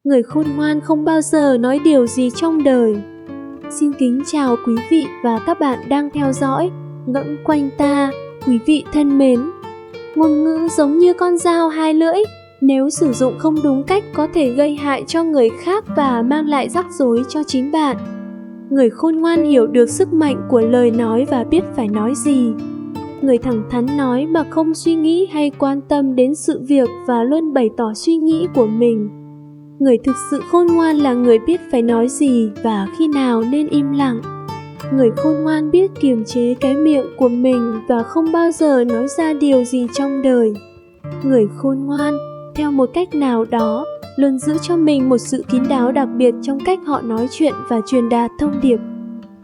Người khôn ngoan không bao giờ nói điều gì trong đời. Xin kính chào quý vị và các bạn đang theo dõi Ngẫm Quanh Ta. Quý vị thân mến, ngôn ngữ giống như con dao hai lưỡi, nếu sử dụng không đúng cách có thể gây hại cho người khác và mang lại rắc rối cho chính bạn. Người khôn ngoan hiểu được sức mạnh của lời nói và biết phải nói gì. Người thẳng thắn nói mà không suy nghĩ hay quan tâm đến sự việc và luôn bày tỏ suy nghĩ của mình. Người thực sự khôn ngoan là người biết phải nói gì và khi nào nên im lặng. Người khôn ngoan biết kiềm chế cái miệng của mình và không bao giờ nói ra điều gì trong đời. Người khôn ngoan, theo một cách nào đó, luôn giữ cho mình một sự kín đáo đặc biệt trong cách họ nói chuyện và truyền đạt thông điệp.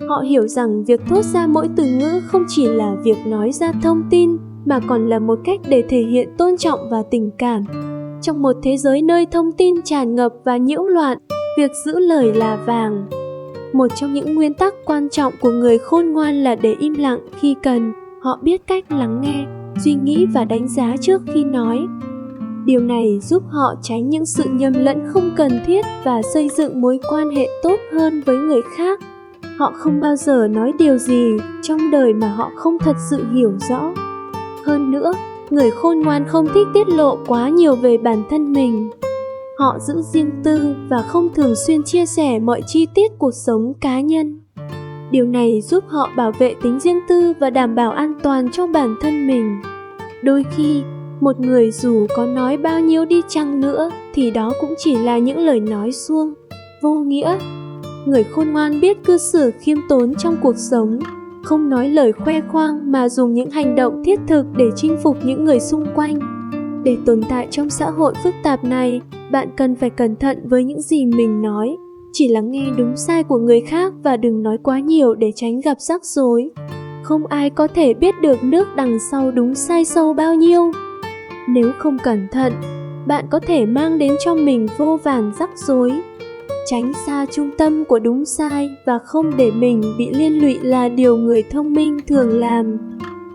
Họ hiểu rằng việc thốt ra mỗi từ ngữ không chỉ là việc nói ra thông tin, mà còn là một cách để thể hiện tôn trọng và tình cảm. Trong một thế giới nơi thông tin tràn ngập và nhiễu loạn, việc giữ lời là vàng. Một trong những nguyên tắc quan trọng của người khôn ngoan là để im lặng khi cần. Họ biết cách lắng nghe, suy nghĩ và đánh giá trước khi nói. Điều này giúp họ tránh những sự nhầm lẫn không cần thiết và xây dựng mối quan hệ tốt hơn với người khác. Họ không bao giờ nói điều gì trong đời mà họ không thật sự hiểu rõ. Hơn nữa, người khôn ngoan không thích tiết lộ quá nhiều về bản thân mình. Họ giữ riêng tư và không thường xuyên chia sẻ mọi chi tiết cuộc sống cá nhân. Điều này giúp họ bảo vệ tính riêng tư và đảm bảo an toàn cho bản thân mình. Đôi khi, một người dù có nói bao nhiêu đi chăng nữa thì đó cũng chỉ là những lời nói suông, vô nghĩa. Người khôn ngoan biết cư xử khiêm tốn trong cuộc sống, không nói lời khoe khoang mà dùng những hành động thiết thực để chinh phục những người xung quanh. Để tồn tại trong xã hội phức tạp này, bạn cần phải cẩn thận với những gì mình nói. Chỉ lắng nghe đúng sai của người khác và đừng nói quá nhiều để tránh gặp rắc rối. Không ai có thể biết được nước đằng sau đúng sai sâu bao nhiêu. Nếu không cẩn thận, bạn có thể mang đến cho mình vô vàn rắc rối. Tránh xa trung tâm của đúng sai và không để mình bị liên lụy là điều người thông minh thường làm.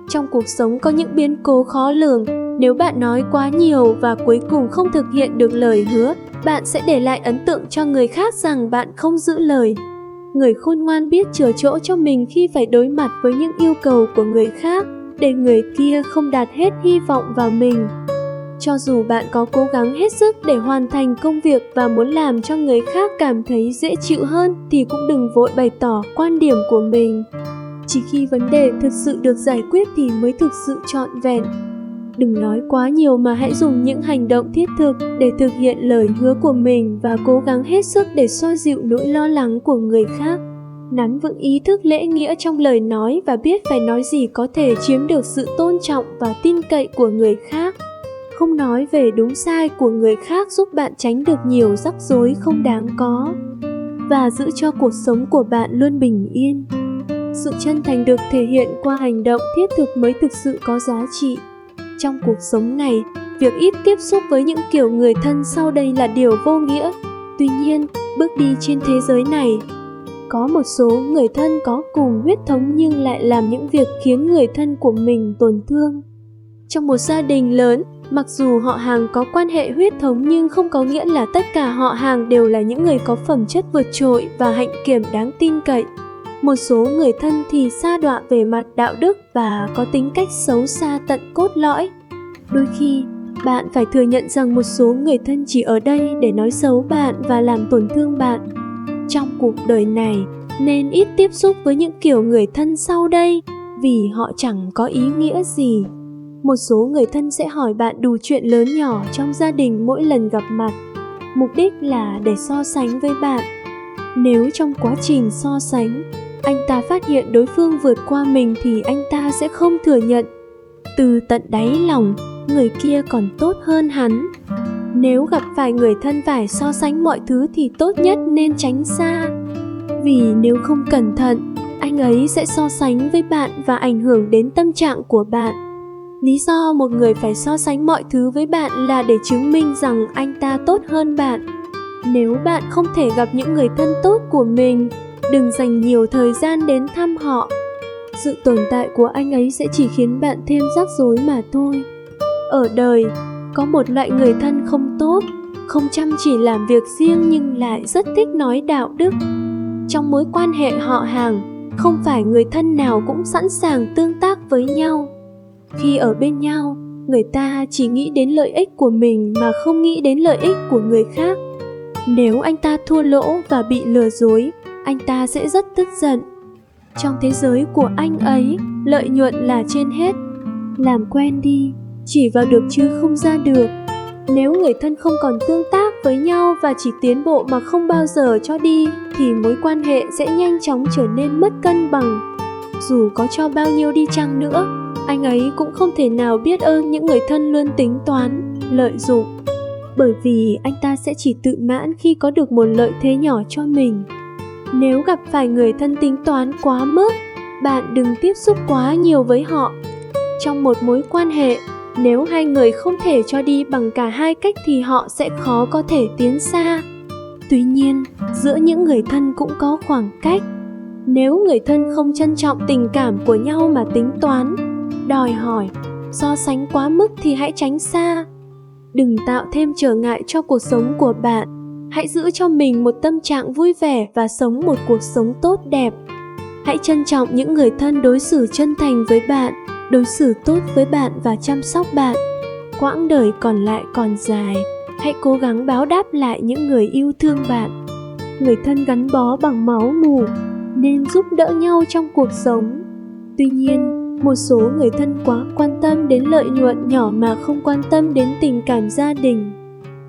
Trong cuộc sống có những biến cố khó lường, nếu bạn nói quá nhiều và cuối cùng không thực hiện được lời hứa, bạn sẽ để lại ấn tượng cho người khác rằng bạn không giữ lời. Người khôn ngoan biết chừa chỗ cho mình khi phải đối mặt với những yêu cầu của người khác, để người kia không đặt hết hy vọng vào mình. Cho dù bạn có cố gắng hết sức để hoàn thành công việc và muốn làm cho người khác cảm thấy dễ chịu hơn thì cũng đừng vội bày tỏ quan điểm của mình. Chỉ khi vấn đề thực sự được giải quyết thì mới thực sự trọn vẹn. Đừng nói quá nhiều mà hãy dùng những hành động thiết thực để thực hiện lời hứa của mình và cố gắng hết sức để xoa dịu nỗi lo lắng của người khác. Nắm vững ý thức lễ nghĩa trong lời nói và biết phải nói gì có thể chiếm được sự tôn trọng và tin cậy của người khác. Không nói về đúng sai của người khác giúp bạn tránh được nhiều rắc rối không đáng có và giữ cho cuộc sống của bạn luôn bình yên. Sự chân thành được thể hiện qua hành động thiết thực mới thực sự có giá trị. Trong cuộc sống này, việc ít tiếp xúc với những kiểu người thân sau đây là điều vô nghĩa. Tuy nhiên, bước đi trên thế giới này, có một số người thân có cùng huyết thống nhưng lại làm những việc khiến người thân của mình tổn thương. Trong một gia đình lớn, mặc dù họ hàng có quan hệ huyết thống nhưng không có nghĩa là tất cả họ hàng đều là những người có phẩm chất vượt trội và hạnh kiểm đáng tin cậy. Một số người thân thì sa đọa về mặt đạo đức và có tính cách xấu xa tận cốt lõi. Đôi khi, bạn phải thừa nhận rằng một số người thân chỉ ở đây để nói xấu bạn và làm tổn thương bạn. Trong cuộc đời này, nên ít tiếp xúc với những kiểu người thân sau đây vì họ chẳng có ý nghĩa gì. Một số người thân sẽ hỏi bạn đủ chuyện lớn nhỏ trong gia đình mỗi lần gặp mặt. Mục đích là để so sánh với bạn. Nếu trong quá trình so sánh, anh ta phát hiện đối phương vượt qua mình thì anh ta sẽ không thừa nhận từ tận đáy lòng người kia còn tốt hơn hắn. Nếu gặp phải người thân phải so sánh mọi thứ thì tốt nhất nên tránh xa. Vì nếu không cẩn thận, anh ấy sẽ so sánh với bạn và ảnh hưởng đến tâm trạng của bạn. Lý do một người phải so sánh mọi thứ với bạn là để chứng minh rằng anh ta tốt hơn bạn. Nếu bạn không thể gặp những người thân tốt của mình, đừng dành nhiều thời gian đến thăm họ. Sự tồn tại của anh ấy sẽ chỉ khiến bạn thêm rắc rối mà thôi. Ở đời, có một loại người thân không tốt, không chăm chỉ làm việc riêng nhưng lại rất thích nói đạo đức. Trong mối quan hệ họ hàng, không phải người thân nào cũng sẵn sàng tương tác với nhau. Khi ở bên nhau, người ta chỉ nghĩ đến lợi ích của mình mà không nghĩ đến lợi ích của người khác. Nếu anh ta thua lỗ và bị lừa dối, anh ta sẽ rất tức giận. Trong thế giới của anh ấy, lợi nhuận là trên hết. Làm quen đi, chỉ vào được chứ không ra được. Nếu người thân không còn tương tác với nhau và chỉ tiến bộ mà không bao giờ cho đi, thì mối quan hệ sẽ nhanh chóng trở nên mất cân bằng. Dù có cho bao nhiêu đi chăng nữa, anh ấy cũng không thể nào biết ơn những người thân luôn tính toán, lợi dụng. Bởi vì anh ta sẽ chỉ tự mãn khi có được một lợi thế nhỏ cho mình. Nếu gặp phải người thân tính toán quá mức, bạn đừng tiếp xúc quá nhiều với họ. Trong một mối quan hệ, nếu hai người không thể cho đi bằng cả hai cách thì họ sẽ khó có thể tiến xa. Tuy nhiên, giữa những người thân cũng có khoảng cách. Nếu người thân không trân trọng tình cảm của nhau mà tính toán, đòi hỏi, so sánh quá mức thì hãy tránh xa. Đừng tạo thêm trở ngại cho cuộc sống của bạn. Hãy giữ cho mình một tâm trạng vui vẻ và sống một cuộc sống tốt đẹp. Hãy trân trọng những người thân đối xử chân thành với bạn, đối xử tốt với bạn và chăm sóc bạn. Quãng đời còn lại còn dài, hãy cố gắng báo đáp lại những người yêu thương bạn. Người thân gắn bó bằng máu mủ, nên giúp đỡ nhau trong cuộc sống. Tuy nhiên, một số người thân quá quan tâm đến lợi nhuận nhỏ mà không quan tâm đến tình cảm gia đình,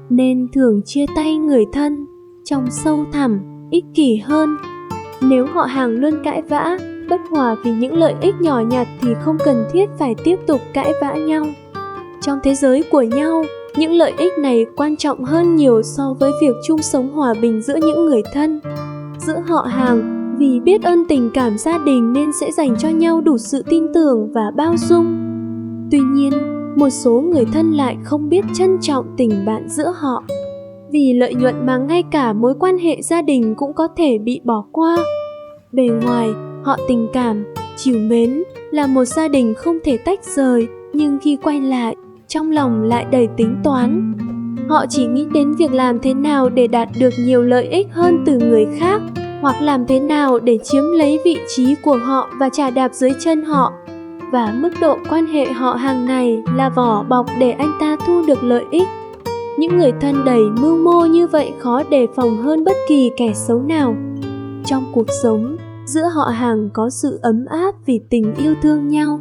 nên thường chia tay người thân trong sâu thẳm, ích kỷ hơn. Nếu họ hàng luôn cãi vã, bất hòa vì những lợi ích nhỏ nhặt thì không cần thiết phải tiếp tục cãi vã nhau. Trong thế giới của nhau, những lợi ích này quan trọng hơn nhiều so với việc chung sống hòa bình giữa những người thân. Giữa họ hàng, vì biết ơn tình cảm gia đình nên sẽ dành cho nhau đủ sự tin tưởng và bao dung. Tuy nhiên, một số người thân lại không biết trân trọng tình bạn giữa họ. Vì lợi nhuận mà ngay cả mối quan hệ gia đình cũng có thể bị bỏ qua. Bề ngoài, họ tình cảm, trìu mến, là một gia đình không thể tách rời, nhưng khi quay lại, trong lòng lại đầy tính toán. Họ chỉ nghĩ đến việc làm thế nào để đạt được nhiều lợi ích hơn từ người khác, hoặc làm thế nào để chiếm lấy vị trí của họ và chà đạp dưới chân họ. Và mức độ quan hệ họ hàng này là vỏ bọc để anh ta thu được lợi ích. Những người thân đầy mưu mô như vậy khó đề phòng hơn bất kỳ kẻ xấu nào. Trong cuộc sống, giữa họ hàng có sự ấm áp vì tình yêu thương nhau.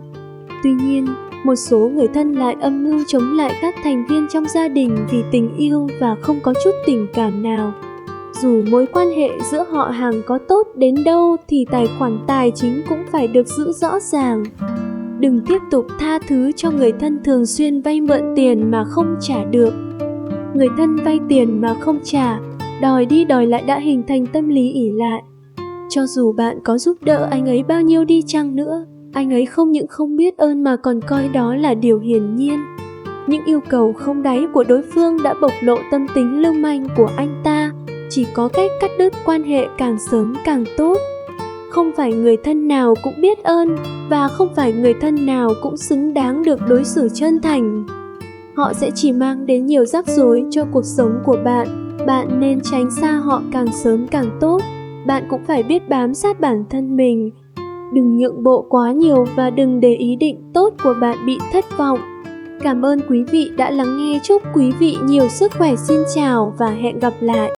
Tuy nhiên, một số người thân lại âm mưu chống lại các thành viên trong gia đình vì tình yêu và không có chút tình cảm nào. Dù mối quan hệ giữa họ hàng có tốt đến đâu thì tài khoản tài chính cũng phải được giữ rõ ràng. Đừng tiếp tục tha thứ cho người thân thường xuyên vay mượn tiền mà không trả được. Người thân vay tiền mà không trả, đòi đi đòi lại đã hình thành tâm lý ỷ lại. Cho dù bạn có giúp đỡ anh ấy bao nhiêu đi chăng nữa, anh ấy không những không biết ơn mà còn coi đó là điều hiển nhiên. Những yêu cầu không đáy của đối phương đã bộc lộ tâm tính lưu manh của anh ta. Chỉ có cách cắt đứt quan hệ càng sớm càng tốt. Không phải người thân nào cũng biết ơn, và không phải người thân nào cũng xứng đáng được đối xử chân thành. Họ sẽ chỉ mang đến nhiều rắc rối cho cuộc sống của bạn. Bạn nên tránh xa họ càng sớm càng tốt. Bạn cũng phải biết bám sát bản thân mình. Đừng nhượng bộ quá nhiều và đừng để ý định tốt của bạn bị thất vọng. Cảm ơn quý vị đã lắng nghe. Chúc quý vị nhiều sức khỏe. Xin chào và hẹn gặp lại.